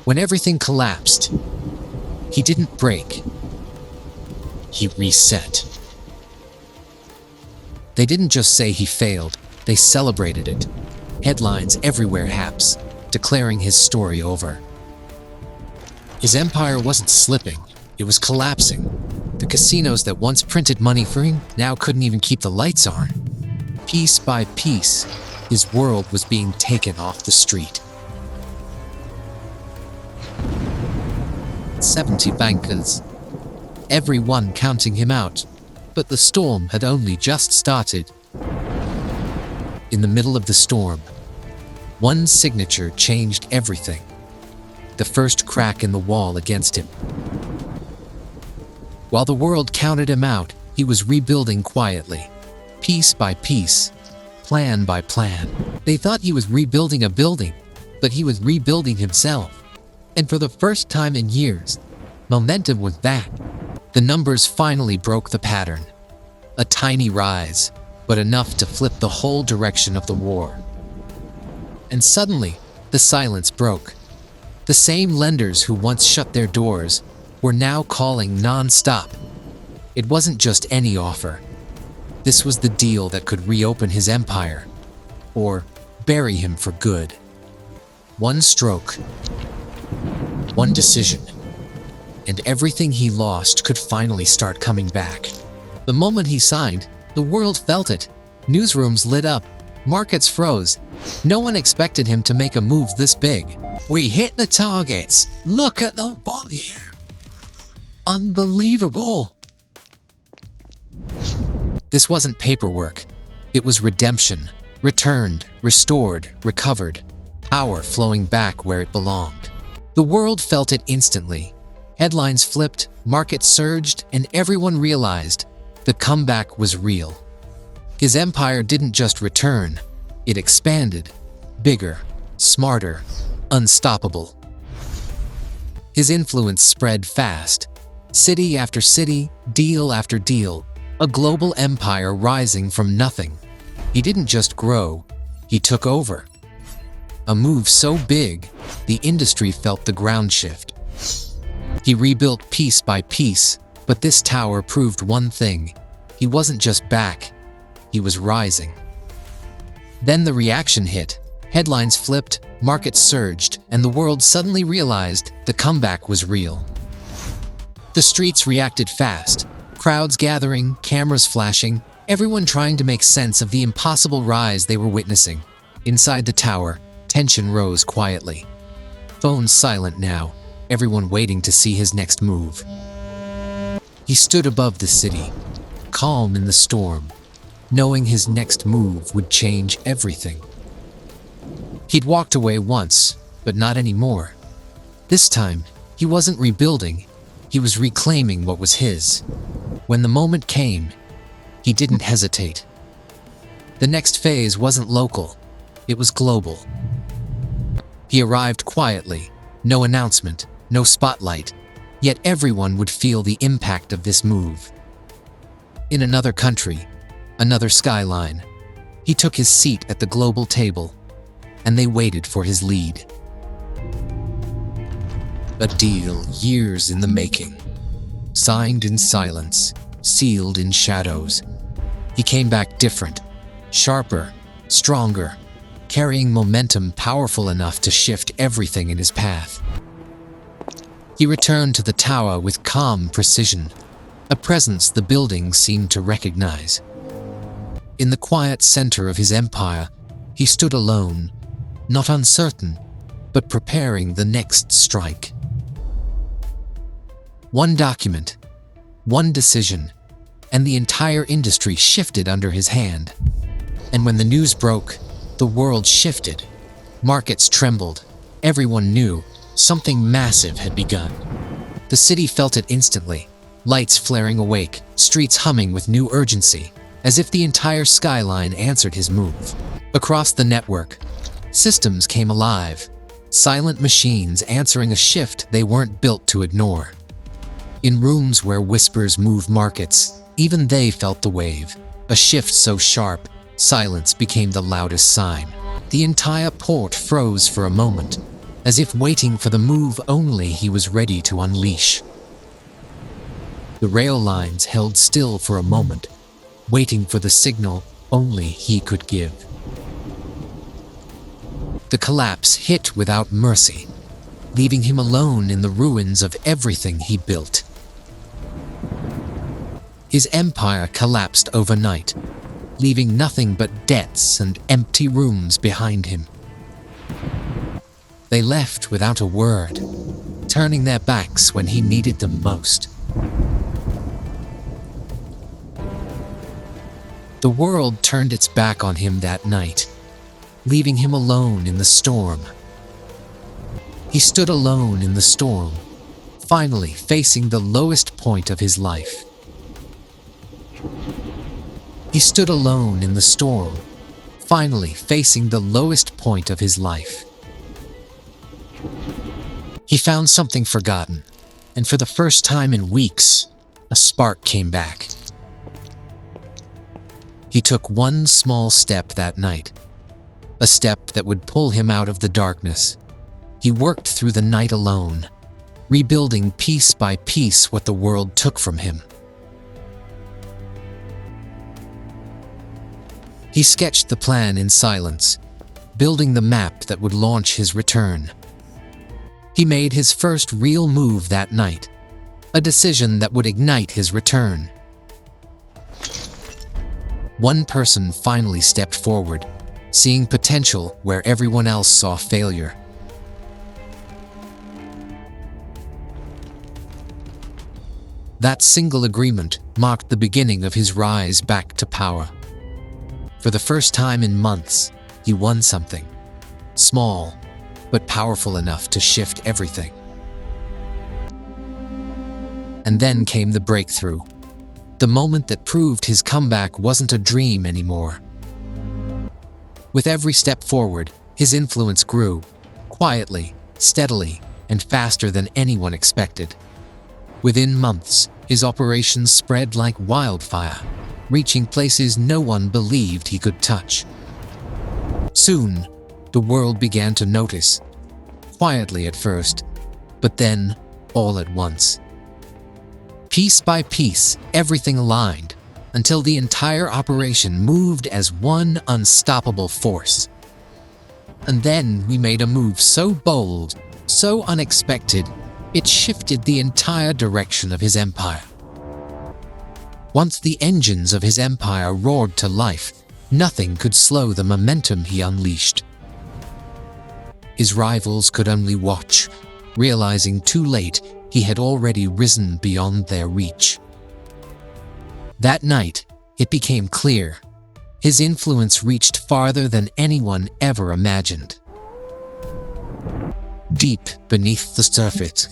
When everything collapsed, he didn't break. He reset. They didn't just say he failed, they celebrated it. Headlines everywhere, haps, declaring his story over. His empire wasn't slipping, it was collapsing. The casinos that once printed money for him now couldn't even keep the lights on. Piece by piece, his world was being taken off the street. 70 bankers, everyone counting him out, but the storm had only just started. In the middle of the storm, one signature changed everything. The first crack in the wall against him. While the world counted him out, he was rebuilding quietly, piece by piece, plan by plan. They thought he was rebuilding a building, but he was rebuilding himself. And for the first time in years, momentum was back. The numbers finally broke the pattern. A tiny rise, but enough to flip the whole direction of the war. And suddenly, the silence broke. The same lenders who once shut their doors were now calling non-stop. It wasn't just any offer. This was the deal that could reopen his empire, or bury him for good. One stroke, one decision, and everything he lost could finally start coming back. The moment he signed, the world felt it. Newsrooms lit up, markets froze. No one expected him to make a move this big. We hit the targets. Look at the volume. Unbelievable. This wasn't paperwork. It was redemption. Returned, restored, recovered. Power flowing back where it belonged. The world felt it instantly. Headlines flipped, markets surged, and everyone realized the comeback was real. His empire didn't just return, it expanded. Bigger, smarter, unstoppable. His influence spread fast. City after city, deal after deal, a global empire rising from nothing. He didn't just grow, he took over. A move so big, the industry felt the ground shift. He rebuilt piece by piece, but this tower proved one thing. He wasn't just back, he was rising. Then the reaction hit. Headlines flipped, markets surged, and the world suddenly realized the comeback was real. The streets reacted fast. Crowds gathering, cameras flashing, everyone trying to make sense of the impossible rise they were witnessing. Inside the tower, tension rose quietly. Phones silent now, everyone waiting to see his next move. He stood above the city, calm in the storm, knowing his next move would change everything. He'd walked away once, but not anymore. This time, he wasn't rebuilding, he was reclaiming what was his. When the moment came, he didn't hesitate. The next phase wasn't local, it was global. He arrived quietly, no announcement, no spotlight, yet everyone would feel the impact of this move. In another country, another skyline, he took his seat at the global table, and they waited for his lead. A deal years in the making, signed in silence, sealed in shadows. He came back different, sharper, stronger, carrying momentum powerful enough to shift everything in his path. He returned to the tower with calm precision, a presence the building seemed to recognize. In the quiet center of his empire, he stood alone, not uncertain, but preparing the next strike. One document, one decision, and the entire industry shifted under his hand. And when the news broke, the world shifted. Markets trembled. Everyone knew something massive had begun. The city felt it instantly, lights flaring awake, streets humming with new urgency, as if the entire skyline answered his move. Across the network, systems came alive, silent machines answering a shift they weren't built to ignore. In rooms where whispers moved markets, even they felt the wave. A shift so sharp, silence became the loudest sign. The entire port froze for a moment, as if waiting for the move only he was ready to unleash. The rail lines held still for a moment, waiting for the signal only he could give. The collapse hit without mercy, leaving him alone in the ruins of everything he built. His empire collapsed overnight, leaving nothing but debts and empty rooms behind him. They left without a word, turning their backs when he needed them most. The world turned its back on him that night, leaving him alone in the storm. He stood alone in the storm, finally facing the lowest point of his life. He stood alone in the storm, finally facing the lowest point of his life. He found something forgotten, and for the first time in weeks, a spark came back. He took one small step that night, a step that would pull him out of the darkness. He worked through the night alone, rebuilding piece by piece what the world took from him. He sketched the plan in silence, building the map that would launch his return. He made his first real move that night, a decision that would ignite his return. One person finally stepped forward, seeing potential where everyone else saw failure. That single agreement marked the beginning of his rise back to power. For the first time in months, he won something. Small, but powerful enough to shift everything. And then came the breakthrough. The moment that proved his comeback wasn't a dream anymore. With every step forward, his influence grew, quietly, steadily, and faster than anyone expected. Within months, his operations spread like wildfire, reaching places no one believed he could touch. Soon, the world began to notice, quietly at first, but then all at once. Piece by piece, everything aligned, until the entire operation moved as one unstoppable force. And then we made a move so bold, so unexpected, it shifted the entire direction of his empire. Once the engines of his empire roared to life, nothing could slow the momentum he unleashed. His rivals could only watch, realizing too late he had already risen beyond their reach. That night, it became clear. His influence reached farther than anyone ever imagined. Deep beneath the surface,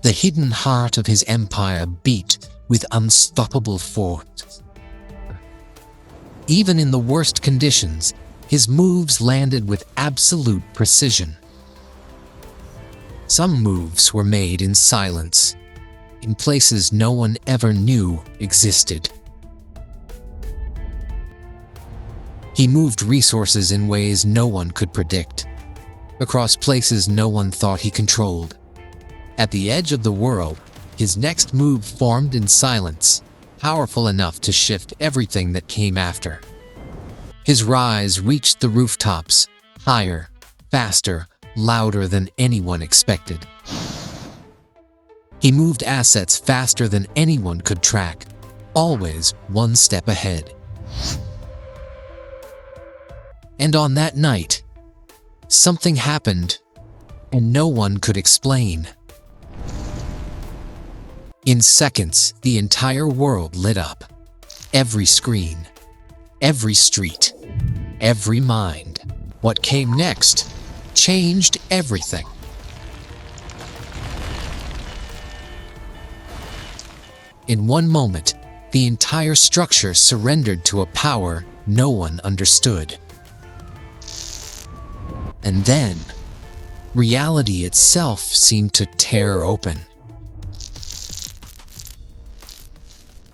the hidden heart of his empire beat with unstoppable force. Even in the worst conditions, his moves landed with absolute precision. Some moves were made in silence, in places no one ever knew existed. He moved resources in ways no one could predict, across places no one thought he controlled. At the edge of the world, his next move formed in silence, powerful enough to shift everything that came after. His rise reached the rooftops, higher, faster, louder than anyone expected. He moved assets faster than anyone could track, always one step ahead. And on that night, something happened, and no one could explain. In seconds, the entire world lit up. Every screen, every street, every mind. What came next changed everything. In one moment, the entire structure surrendered to a power no one understood. And then, reality itself seemed to tear open.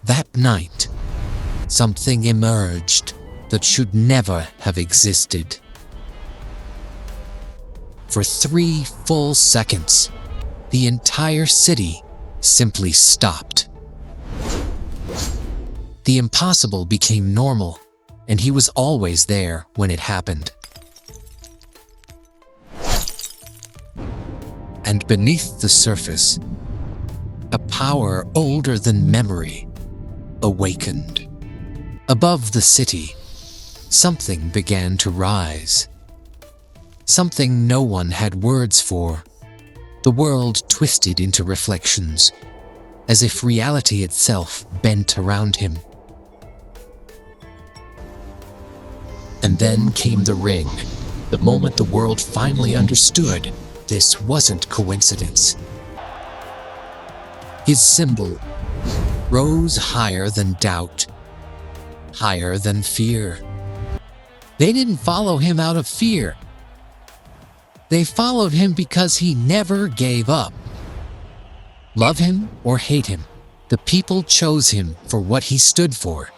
That night, something emerged that should never have existed. For 3 full seconds, the entire city simply stopped. The impossible became normal, and he was always there when it happened. And beneath the surface, a power older than memory awakened. Above the city, something began to rise. Something no one had words for. The world twisted into reflections, as if reality itself bent around him. And then came the ring, the moment the world finally understood this wasn't coincidence. His symbol rose higher than doubt, higher than fear. They didn't follow him out of fear. They followed him because he never gave up. Love him or hate him, the people chose him for what he stood for.